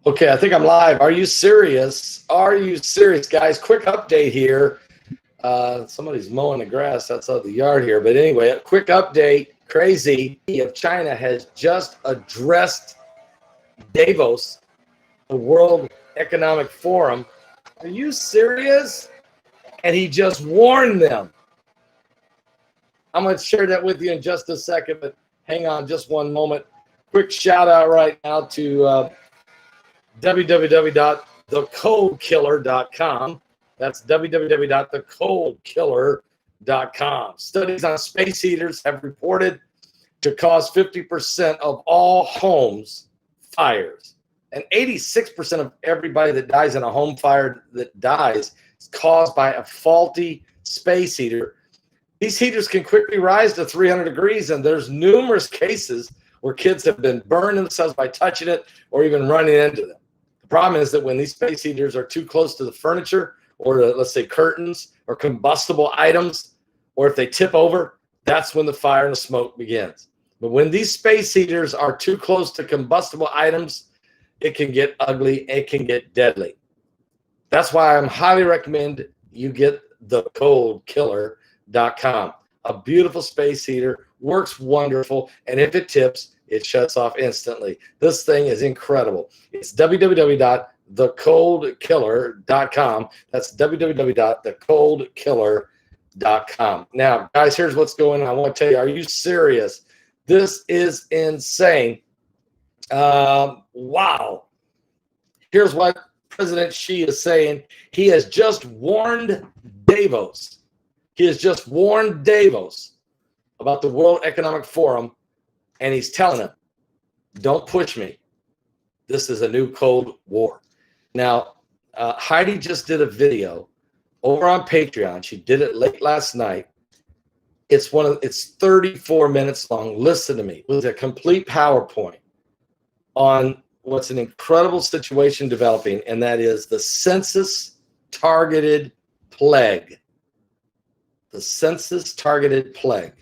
Okay, I think I'm live. Are you serious? Are you serious, guys? Quick update here. Somebody's mowing the grass outside the yard here. But anyway, a quick update. Crazy of China has just addressed Davos, the World Economic Forum. Are you serious? And he just warned them. I'm going to share that with you in just a second, but hang on just one moment. Quick shout out right now to www.thecoldkiller.com. That's www.thecoldkiller.com. Studies on space heaters have reported to cause 50% of all homes fires. And 86% of everybody that dies in a home fire that dies is caused by a faulty space heater. These heaters can quickly rise to 300 degrees, and there's numerous cases where kids have been burning themselves by touching it or even running into them. The problem is that when these space heaters are too close to the furniture or to, let's say, curtains or combustible items, or if they tip over, that's when the fire and the smoke begins. But when these space heaters are too close to combustible items, it can get ugly, it can get deadly. That's why I highly recommend you get thecoldkiller.com. A beautiful space heater, works wonderful, and if it tips, it shuts off instantly. This thing is incredible. It's www.thecoldkiller.com. That's www.thecoldkiller.com. Now, guys, here's what's going on. I want to tell you, are you serious? This is insane. Wow. Here's what President Xi is saying. He has just warned Davos. He has just warned Davos about the World Economic Forum, and he's telling them, don't push me. This is a new Cold War. Now, Heidi just did a video over on Patreon. She did it late last night. It's 34 minutes long. Listen to me. It was a complete PowerPoint on what's an incredible situation developing, and that is the census targeted plague. The census targeted plague.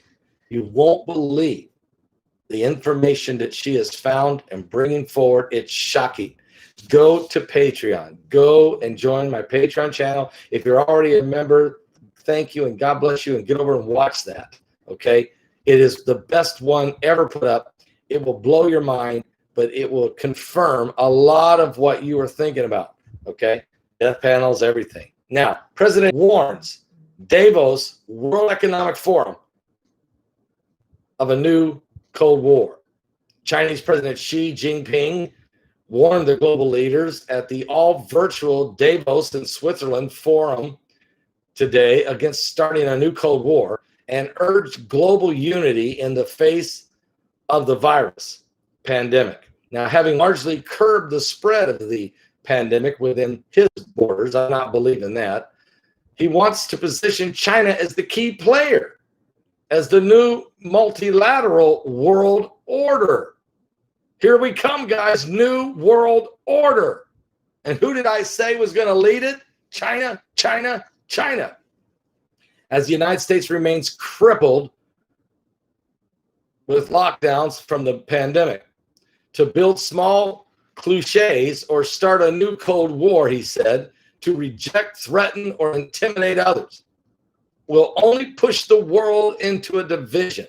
You won't believe the information that she has found and bringing forward. It's shocking. Go to Patreon. Go and join my Patreon channel. If you're already a member, thank you and God bless you, and get over and watch that. Okay? It is the best one ever put up. It will blow your mind, but it will confirm a lot of what you were thinking about. Okay? Death panels, everything. Now, President warns Davos World Economic Forum of a new Cold War. Chinese President Xi Jinping warned the global leaders at the all-virtual Davos in Switzerland forum today against starting a new Cold War and urged global unity in the face of the virus pandemic. Now, having largely curbed the spread of the pandemic within his borders, I'm not believing that, he wants to position China as the key player, as the new multilateral world order. Here we come, guys, new world order. And who did I say was going to lead it? China, China, China. As the United States remains crippled with lockdowns from the pandemic. To build small cliches or start a new Cold War, he said, to reject, threaten, or intimidate others will only push the world into a division,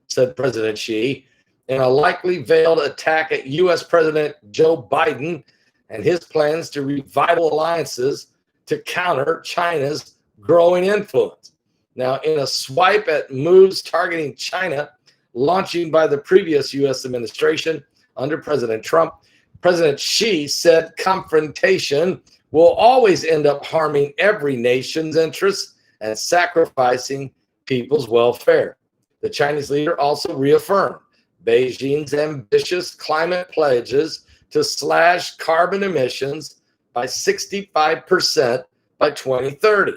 said President Xi, in a likely veiled attack at U.S. President Joe Biden and his plans to revival alliances to counter China's growing influence. Now, in a swipe at moves targeting China, launching by the previous U.S. administration under President Trump, President Xi said confrontation will always end up harming every nation's interests and sacrificing people's welfare. The Chinese leader also reaffirmed Beijing's ambitious climate pledges to slash carbon emissions by 65% by 2030.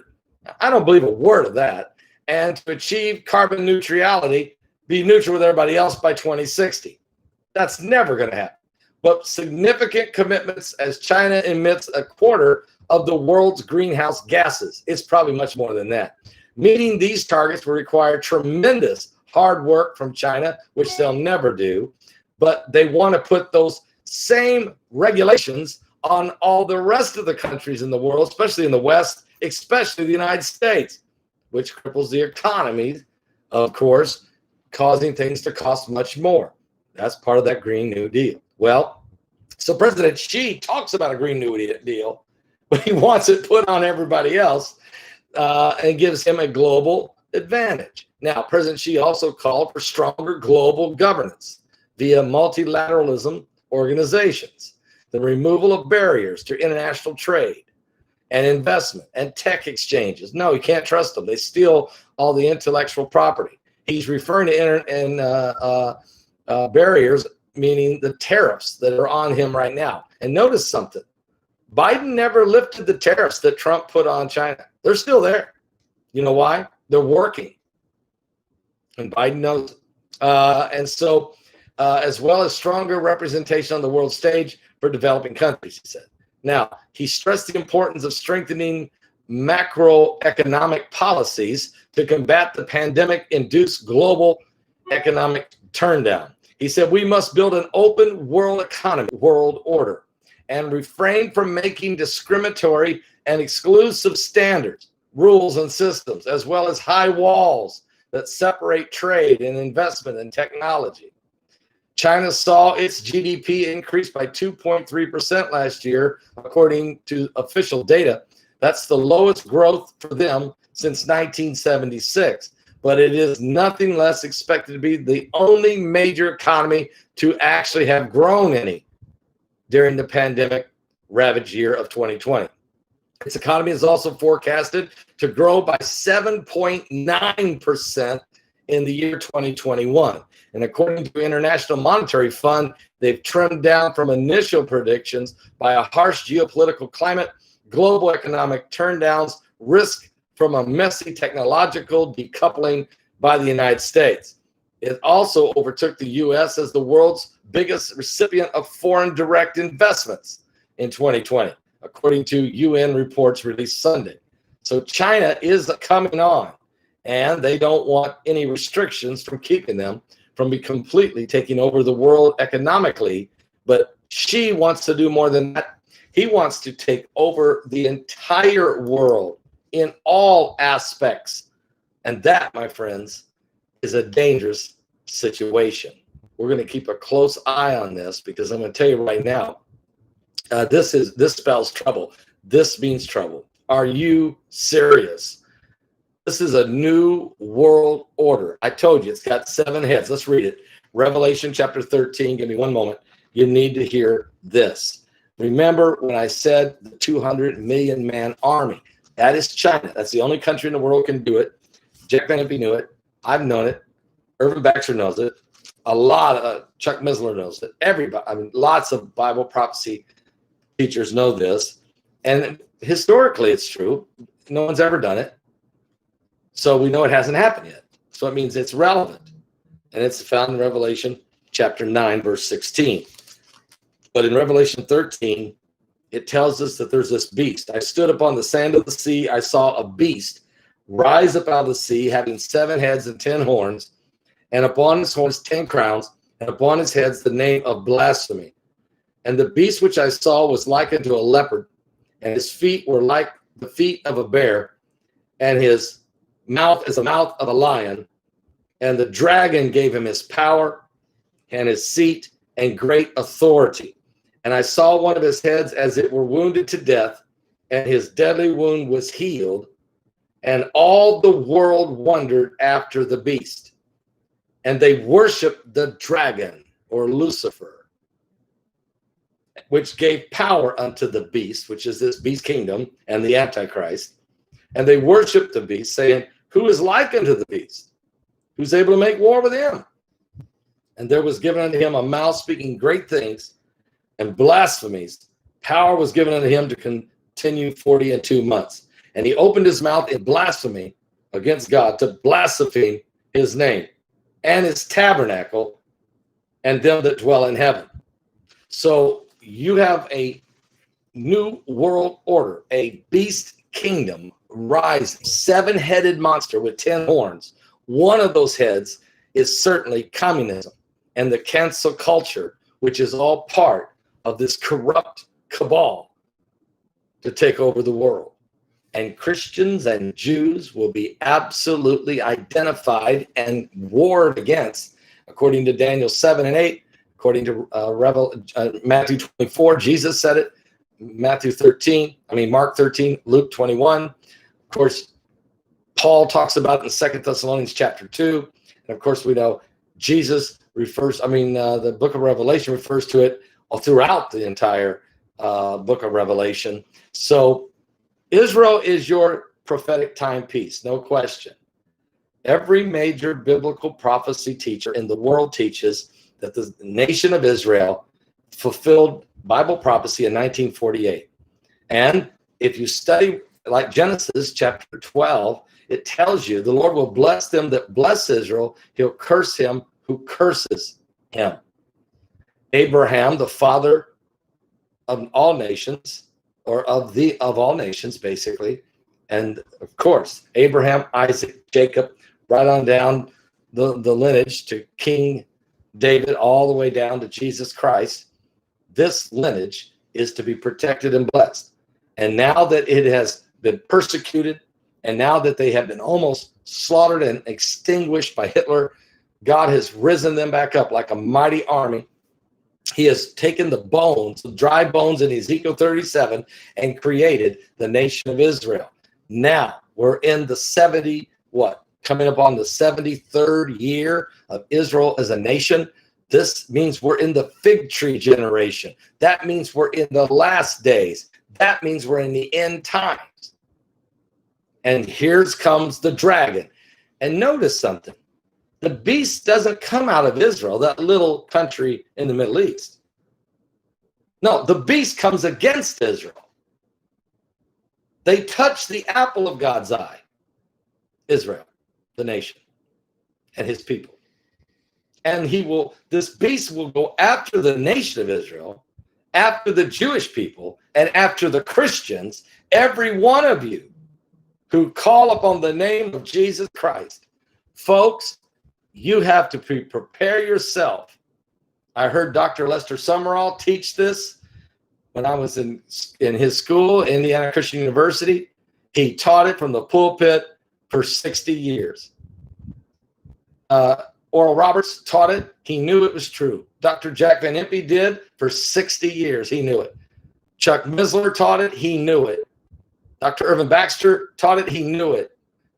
I don't believe a word of that. And to achieve carbon neutrality, be neutral with everybody else by 2060. That's never going to happen. But significant commitments as China emits a quarter of the world's greenhouse gases. It's probably much more than that. Meeting these targets will require tremendous hard work from China, which they'll never do. But they want to put those same regulations on all the rest of the countries in the world, especially in the West, especially the United States, which cripples the economy, of course, causing things to cost much more. That's part of that Green New Deal. Well, so President Xi talks about a Green New Deal, but he wants it put on everybody else and gives him a global advantage. Now, President Xi also called for stronger global governance via multilateralism organizations, the removal of barriers to international trade and investment and tech exchanges. No, you can't trust them. They steal all the intellectual property. He's referring to barriers, meaning the tariffs that are on him right now. And notice something. Biden never lifted the tariffs that Trump put on China. They're still there. You know why? They're working. And Biden knows it. And so, as well as stronger representation on the world stage for developing countries, he said. Now, he stressed the importance of strengthening macroeconomic policies to combat the pandemic-induced global economic turndown. He said, we must build an open world economy, world order, and refrain from making discriminatory and exclusive standards, rules, and systems, as well as high walls that separate trade and investment and technology. China saw its GDP increase by 2.3% last year, according to official data. That's the lowest growth for them since 1976. But it is nothing less expected to be the only major economy to actually have grown any during the pandemic ravaged year of 2020. Its economy is also forecasted to grow by 7.9% in the year 2021. And according to International Monetary Fund, they've trimmed down from initial predictions by a harsh geopolitical climate, global economic turndowns, risk from a messy technological decoupling by the United States. It also overtook the U.S. as the world's biggest recipient of foreign direct investments in 2020, according to UN reports released Sunday. So China is coming on, and they don't want any restrictions from keeping them from completely taking over the world economically. But Xi wants to do more than that. He wants to take over the entire world in all aspects. And that, my friends, is a dangerous situation. We're going to keep a close eye on this because I'm going to tell you right now, this spells trouble. This means trouble. Are you serious? This is a new world order. I told you it's got 7 heads. Let's read it. Revelation chapter 13. Give me one moment. You need to hear this. Remember when I said the 200 million man army? That is China. That's the only country in the world can do it. Jack Van Impe knew it. I've known it. Irvin Baxter knows it. A lot of Chuck Missler knows it. Everybody. I mean, lots of Bible prophecy teachers know this. And historically, it's true. No one's ever done it. So we know it hasn't happened yet. So it means it's relevant. And it's found in Revelation chapter 9, verse 16. But in Revelation 13, it tells us that there's this beast. I stood upon the sand of the sea. I saw a beast rise up out of the sea, having 7 heads and 10 horns, and upon his horns 10 crowns, and upon his heads the name of blasphemy. And the beast which I saw was likened to a leopard, and his feet were like the feet of a bear, and his mouth is the mouth of a lion. And the dragon gave him his power and his seat and great authority. And I saw one of his heads as it were wounded to death, and his deadly wound was healed. And all the world wondered after the beast. And they worshiped the dragon, or Lucifer, which gave power unto the beast, which is this beast kingdom and the Antichrist. And they worshiped the beast, saying, who is like unto the beast? Who's able to make war with him? And there was given unto him a mouth speaking great things and blasphemies. Power was given unto him to continue 42 months. And he opened his mouth in blasphemy against God, to blaspheme his name and his tabernacle and them that dwell in heaven. So you have a new world order, a beast kingdom rise, 7-headed monster with 10 horns. One of those heads is certainly communism and the cancel culture, which is all part of this corrupt cabal to take over the world. And Christians and Jews will be absolutely identified and warred against, according to Daniel 7 and 8, according to Matthew 24, Jesus said it, Mark 13, Luke 21. Of course, Paul talks about it in 2 Thessalonians chapter 2. And of course, we know Jesus the book of Revelation refers to it all throughout the entire book of Revelation. So Israel is your prophetic timepiece, no question. Every major biblical prophecy teacher in the world teaches that the nation of Israel fulfilled Bible prophecy in 1948. And if you study like Genesis chapter 12, it tells you the Lord will bless them that bless Israel. He'll curse him who curses him. Abraham, the father of all nations, or of all nations, basically. And of course, Abraham, Isaac, Jacob, right on down the lineage to King David, all the way down to Jesus Christ. This lineage is to be protected and blessed. And now that it has been persecuted, and now that they have been almost slaughtered and extinguished by Hitler, God has risen them back up like a mighty army. He has taken the bones, the dry bones in Ezekiel 37, and created the nation of Israel. Now we're in the coming up on the 73rd year of Israel as a nation. This means we're in the fig tree generation. That means we're in the last days. That means we're in the end times. And here comes the dragon. And notice something. The beast doesn't come out of Israel, that little country in the Middle East. No, the beast comes against Israel. They touch the apple of God's eye, Israel, the nation, and his people. And this beast will go after the nation of Israel, after the Jewish people, and after the Christians, every one of you who call upon the name of Jesus Christ. Folks, you have to prepare yourself. I heard Dr. Lester Summerall teach this when I was in his school, Indiana Christian University. He taught it from the pulpit for 60 years. Oral Roberts taught it. He knew it was true. Dr. Jack Van Impe did for 60 years. He knew it. Chuck Missler taught it. He knew it. Dr. Irvin Baxter taught it. He knew it.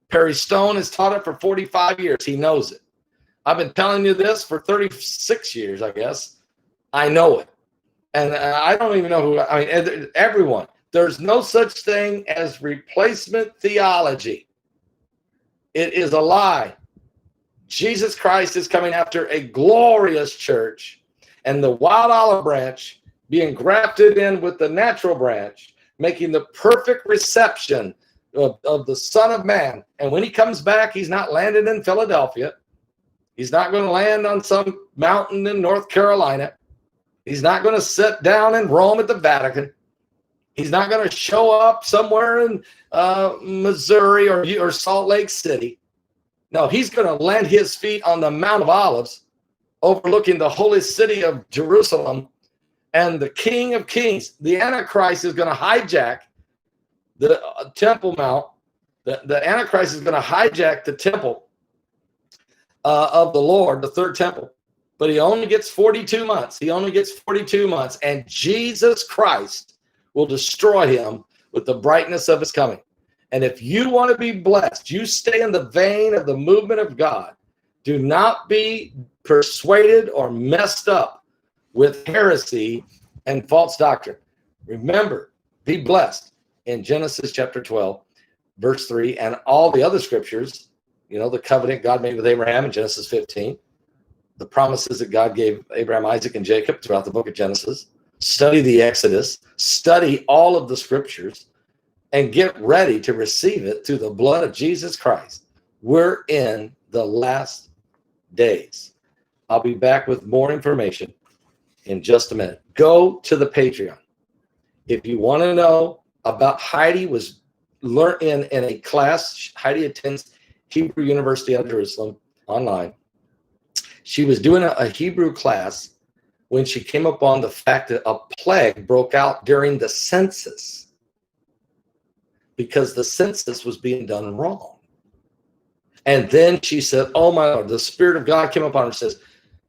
Perry Stone has taught it for 45 years. He knows it. I've been telling you this for 36 years, I guess. I know it. And I don't even know everyone. There's no such thing as replacement theology. It is a lie. Jesus Christ is coming after a glorious church, and the wild olive branch being grafted in with the natural branch, making the perfect reception of the Son of Man. And when he comes back, he's not landing in Philadelphia. He's not going to land on some mountain in North Carolina. He's not going to sit down in Rome at the Vatican. He's not going to show up somewhere in Missouri or Salt Lake City. No, he's going to land his feet on the Mount of Olives, overlooking the holy city of Jerusalem. And the King of Kings, the Antichrist, is going to hijack the Temple Mount. The Antichrist is going to hijack the temple of the Lord, the third temple. But he only gets 42 months. He only gets 42 months. And Jesus Christ will destroy him with the brightness of his coming. And if you want to be blessed, you stay in the vein of the movement of God. Do not be persuaded or messed up with heresy and false doctrine. Remember, be blessed in Genesis chapter 12, verse 3, and all the other scriptures, the covenant God made with Abraham in Genesis 15, the promises that God gave Abraham, Isaac, and Jacob throughout the book of Genesis. Study the Exodus, study all of the scriptures, and get ready to receive it through the blood of Jesus Christ. We're in the last days. I'll be back with more information in just a minute. Go to the Patreon. If you want to know about Heidi, was learning in a class. Heidi attends Hebrew University of Jerusalem online. She was doing a Hebrew class when she came upon the fact that a plague broke out during the census, because the census was being done wrong. And then she said, oh my Lord, the Spirit of God came upon her and says,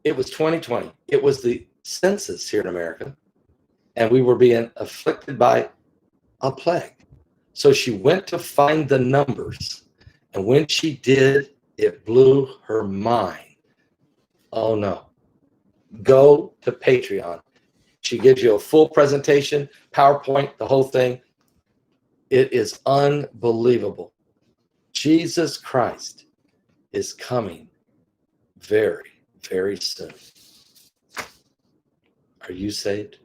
it was 2020. It was the census here in America, and we were being afflicted by a plague. So she went to find the numbers. And when she did, it blew her mind. Oh no. Go to Patreon. She gives you a full presentation, PowerPoint, the whole thing. It is unbelievable. Jesus Christ is coming very, very soon. Are you saved?